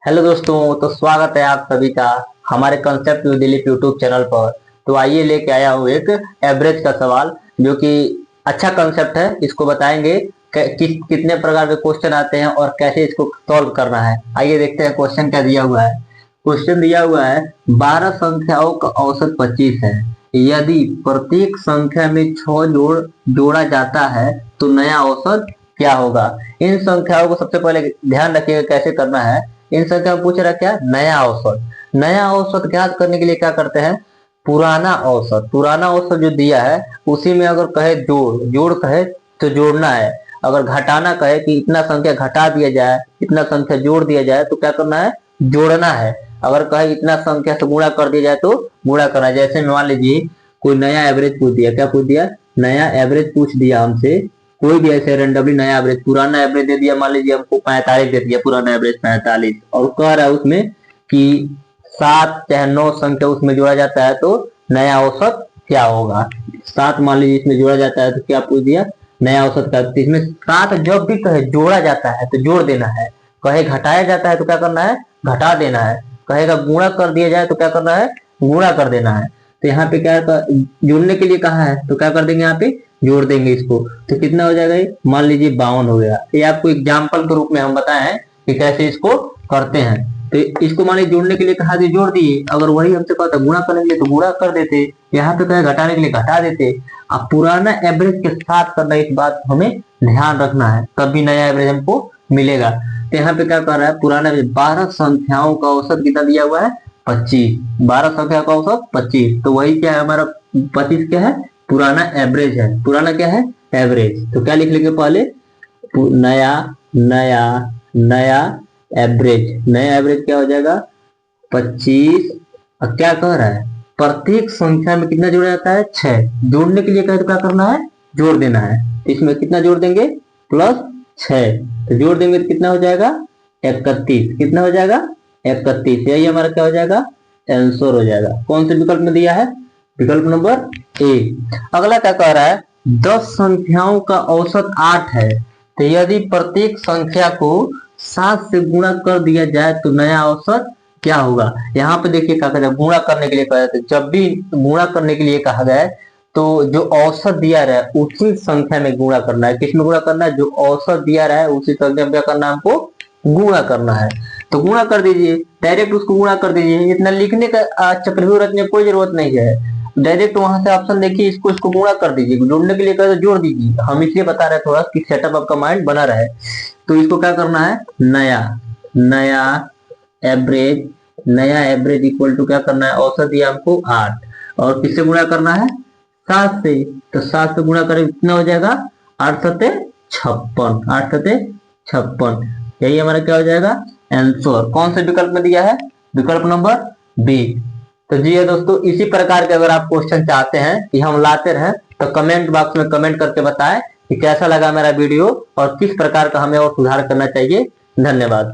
Hello दोस्तों, तो स्वागत है आप सभी का हमारे concept with Dilip YouTube channel पर। तो आइए लेके आया हूँ एक एवरेज का सवाल जो कि अच्छा कंसेप्ट है। इसको बताएंगे कितने प्रकार के क्वेश्चन आते हैं और कैसे इसको सॉल्व करना है। आइए देखते हैं क्वेश्चन क्या दिया हुआ है। क्वेश्चन दिया हुआ है 12 संख्याओं का औसत 25 है। यदि प्रत्येक संख्या में 6 जोड़ा जाता है तो नया औसत क्या होगा। इन संख्याओं को सबसे पहले ध्यान रखिएगा कैसे करना है। इन संख्या में पूछ रहा क्या, नया औसत। नया औसत ज्ञात करने के लिए क्या करते हैं, पुराना औसत जो दिया है उसी में अगर कहे जोड़ कहे तो जोड़ना है। अगर घटाना कहे कि इतना संख्या घटा दिया जाए, इतना संख्या जोड़ दिया जाए तो क्या करना है, जोड़ना है। अगर कहे इतना संख्या से गुणा कर दिया जाए तो गुणा करना है। जैसे मान लीजिए कोई नया एवरेज पूछ दिया, क्या पूछ दिया, नया एवरेज पूछ दिया हमसे। कोई भी ऐसे रेंडमली नया एवरेज, पुराना एवरेज दे दिया, मान लीजिए हमको 45 दे दिया, पुराना एवरेज 45, और कह रहा है उसमें कि 7 चाहे 9 संख्या उसमें जोड़ा जाता है तो नया औसत क्या होगा। 7 मान लीजिए इसमें जोड़ा जाता है तो क्या पूछ दिया, नया औसत का। तो इसमें 7 जब भी कहे जोड़ा जाता है तो जोड़ देना है, कहे घटाया जाता है तो क्या करना है, घटा देना है, कहेगा गुणा कर दिया जाए तो क्या करना है, गुणा कर देना है। तो यहाँ पे क्या जोड़ने के लिए कहा है तो क्या कर देंगे, यहाँ पे जोड़ देंगे इसको। तो कितना हो जाएगा, ये मान लीजिए 52 हो गया। ये आपको एग्जाम्पल के रूप में हम बताए हैं कि कैसे इसको करते हैं। तो इसको मान लीजिए जोड़ने के लिए कहा था, जोड़ दिए। अगर वही हमसे कहता गुणा करने के लिए तो गुणा कर देते, यहाँ पे कहे घटाने के लिए घटा देते। अब पुराना एवरेज के साथ करना, इस बात को हमें ध्यान रखना है, तभी नया एवरेज हमको मिलेगा। तो यहाँ पे क्या कर रहा है, पुराना 12 संख्याओं का औसत कितना दिया हुआ है, 25। 12 संख्या का औसत 25, तो वही क्या है हमारा 25 क्या है, पुराना एवरेज है। पुराना क्या है, एवरेज। तो क्या लिख लेंगे पहले, नया नया नया एवरेज। नया एवरेज क्या हो जाएगा 25। अब क्या कह रहा है, प्रत्येक संख्या में कितना जोड़ा जाता है, 6। जोड़ने के लिए कहे तो क्या करना है, जोड़ देना है। इसमें कितना जोड़ देंगे, +6। तो जोड़ देंगे तो कितना हो जाएगा, 31। कितना हो जाएगा, 31। यही हमारा क्या हो जाएगा, आंसर हो जाएगा। कौन से विकल्प में दिया है, विकल्प नंबर ए। अगला क्या कह रहा है, 10 संख्याओं का औसत 8 है। तो यदि प्रत्येक संख्या को 7 से गुणा कर दिया जाए तो नया औसत क्या होगा। यहाँ पे देखिए क्या कहते हैं, गुणा करने के लिए कहा जाता है। जब भी गुणा करने के लिए कहा जाए तो जो औसत दिया रहा है उसी संख्या में गुणा करना है। किसमें गुणा करना है, जो औसत दिया रहा है उसी संख्या में क्या करना है, हमको गुणा करना है। तो गुणा कर दीजिए, डायरेक्ट उसको गुणा कर दीजिए। इतना लिखने का चक्रव्यूह रचने की कोई जरूरत नहीं है, डायरेक्ट वहां से ऑप्शन देखिए, इसको गुणा कर दीजिए। जोड़ने के लिए कहे तो जोड़ दीजिए। हम इसलिए बता रहे हैं थोड़ा कि सेटअप आपका माइंड बना रहे। तो इसको क्या करना है, नया एवरेज। नया एवरेज इक्वल टू क्या करना है, औसत दिया हमको 8, और किससे गुणा करना है, 7 से। तो 7 से गुणा करें कितना हो जाएगा, 8 सते 56। 8 सते 56, यही हमारा क्या हो जाएगा, आंसर। कौन से विकल्प में दिया है, विकल्प नंबर बी। तो जी है दोस्तों, इसी प्रकार के अगर आप क्वेश्चन चाहते हैं कि हम लाते रहें तो कमेंट बॉक्स में कमेंट करके बताएं कि कैसा लगा मेरा वीडियो और किस प्रकार का हमें और सुधार करना चाहिए। धन्यवाद।